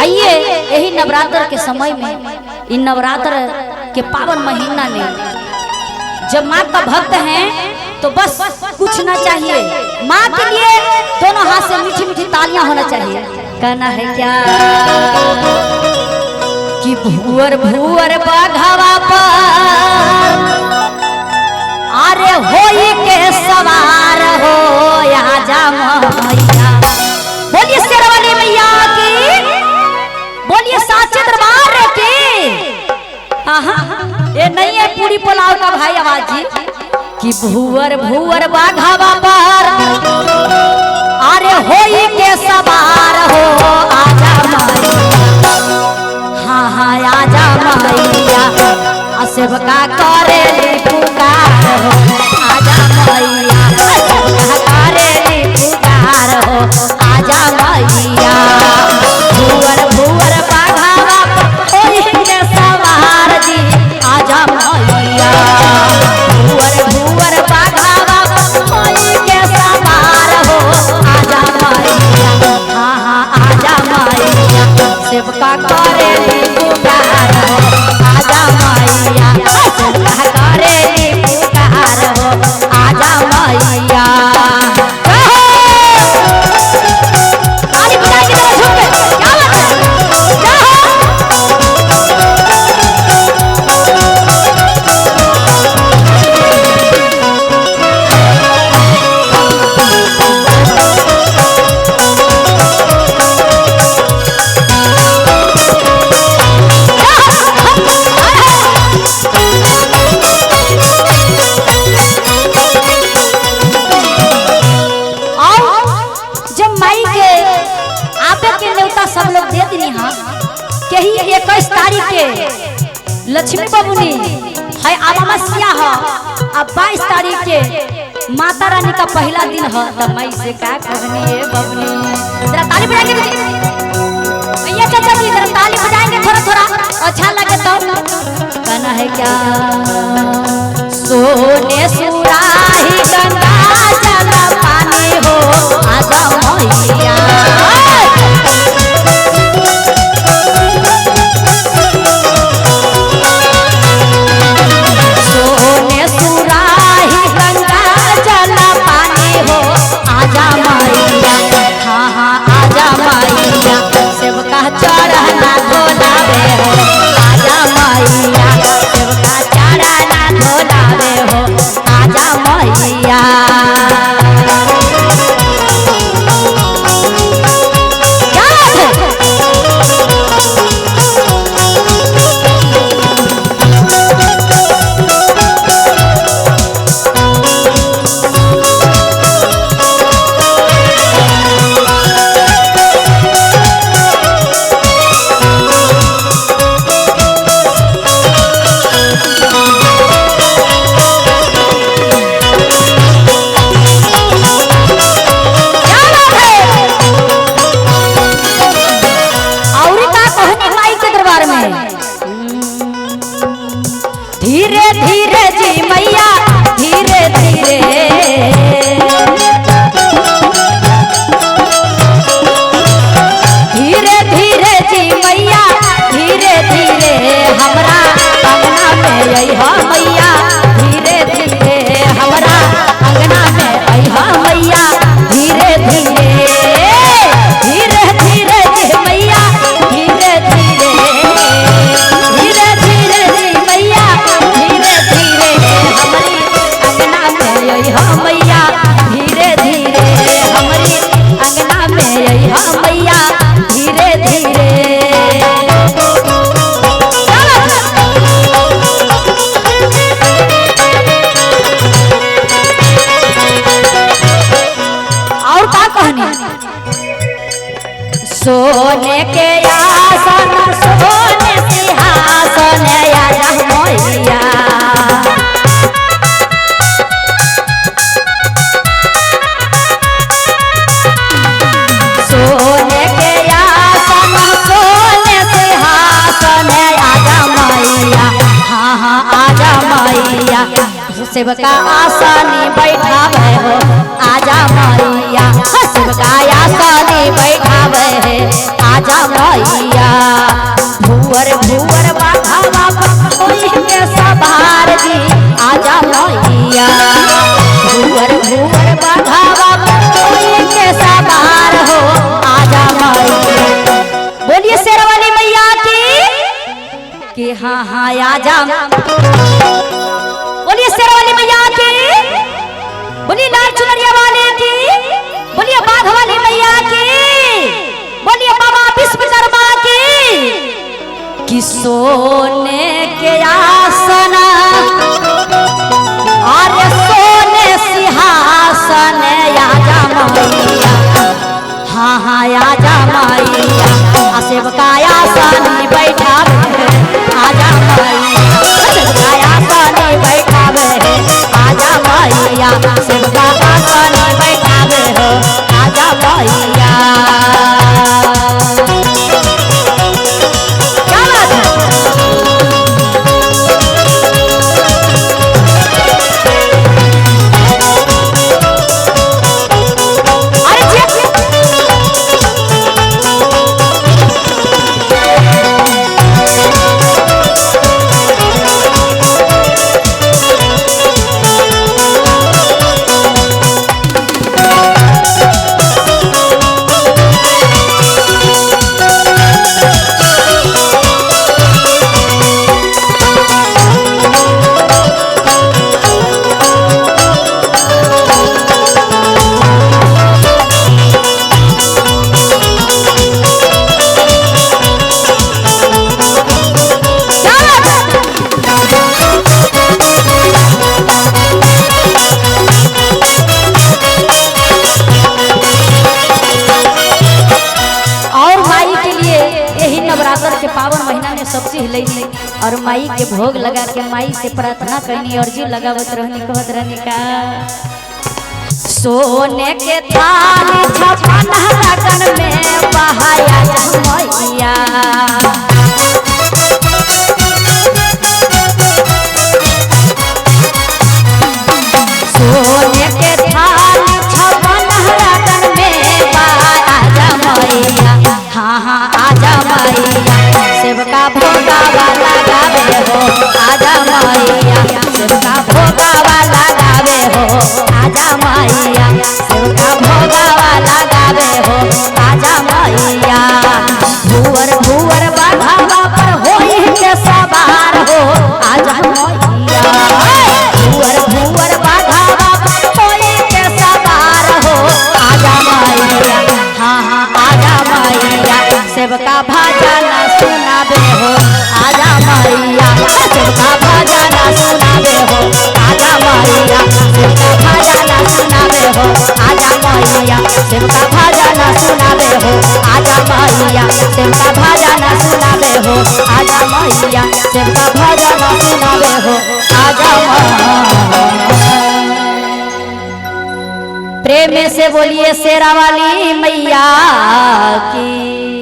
आइए यही नवरात्र के समय में, इन नवरात्र के पावन महीना में जब माँ का भक्त हैं तो बस कुछ ना चाहिए, माँ के लिए दोनों हाथ से मीठी मीठी तालियां होना चाहिए। कहना है क्या कि भूअर भूअर बाघावा पर अरे होई के सवार हो आजा मैया। बोलिए शेरवाली मैया की, बोलिए साचे दरबार की। ये नहीं है पूरी पुलाव का भाई आवाज जी कि भूअर भूअर बाघावा पर अरे होई के सवार हो आजा मैया। हाँ हाँ आजा मैया, सेवका करे पुकार हो आजा मैया, सेवका करे पुकार हो आजा मैया। भूअर भूअर बाघावा होई के सवार जी आजा मैया। भूअर भूअर बाघावा होई के सवार हो आजा मैया। हाँ हाँ आजा मैया, सेवका करे पुकार हो आजा मैया, सेवका करे पुकार हो आजा मैया। ताली बजा के जरा झूम के, क्या बात है, क्या हो? सब लोग दे दी हाँ के ही 21 तारीख के लक्ष्मी बबुनी है अमावस्या है, अब 22 तारीख के माता रानी का पहला दिन है। तो मैं से का कहनी है बबुनी, जरा ताली बजाएंगे भैया चाचा जी, जरा ताली बजाएंगे थोड़ा थोड़ा अच्छा लगे तो। कहना है क्या सोने सुराही गंगा जल पानी हो आजा मैया। चढ़ना धोलावे हो आजा मैया, सेवका चढ़ना धोलावे हो आजा मैया। धीरे धीरे जी मैया धीरे धीरे, धीरे धीरे जी मैया धीरे धीरे हमरा अंगना में अइहा मैया। धीरे धीरे हमरा अंगना में अइहा मैया। धीरे धीरे धीरे धीरे जी मैया धीरे धीरे, धीरे धीरे जी मैया धीरे धीरे हमारी अंगना में अइहा मैया। धीरे धीरे हमारी अंगना में अइहा मैया। धीरे धीरे और का कहनी, सोने के आसन सोने सिंहासन आजा मैया। सोने के आसन सोने सिंहासन आजा मैया। हाँ हाँ आजा मैया, सेवका आसानी बैठावे हो आजा मैया, सेवका आसानी बैठावे है आजा मैया। भूवर भूवर बाघावा कोई के सवार जी आजा मैया, भूवर भूवर बाघावा कोई के सवार हो आजा मैया। बोलिए शेरवाली मैया की कि हाँ हाँ आजा। बोलिए शेरवाली मैया की, बोलिए लाल चुनरिया वाले की, बोलिए बाघ वाली मैया की, बोलिए बाबा विश्वकर्मा की। कि सोने के आसन और सोने सिंहासन आजा मैया, हाँ हाँ आजा मैया। सेवका आसानी बैठावे आजा मैया, सेवका आसानी बैठावे आजा मैया, सेवका आसानी बैठावे हो आजा मैया। क्या बात है? के पावन महीना में सबसे हिलैनी और माई के भोग लगा के माई से प्रार्थना करनी और जी लगावत रहनी, कहत रहनी का सोने के थाली छपन लगन में बहाया मैया, सोने के थाली छपन लगन में बहाया मैया, हाँ हाँ आजा मैया। सेवका भोगावा लगावे हो आजा मैया, सेवका भोगावा लगावे हो आजा मैया, सेवका भोगावा लगावे हो आजा मैया। भूवर भूवर बाघावा पर होई के सवार हो आजा मैया, भूवर भूवर बाघावा पर होई के सवार हो आजा मैया, हाँ हाँ आजा मैया। सेवका भजन सुनावे हो आजा मैया, सेवका भजन सुनावे हो आजा मैया, सेवका भजन सुनावे हो आजा मैया, सेवका भजन सुनावे हो आजा मैया, सेवका भजन सुनावे हो आजा मैया, सेवका भजन सुनावे हो आजा मैया। प्रेम से बोलिए शेरावाली मैया की।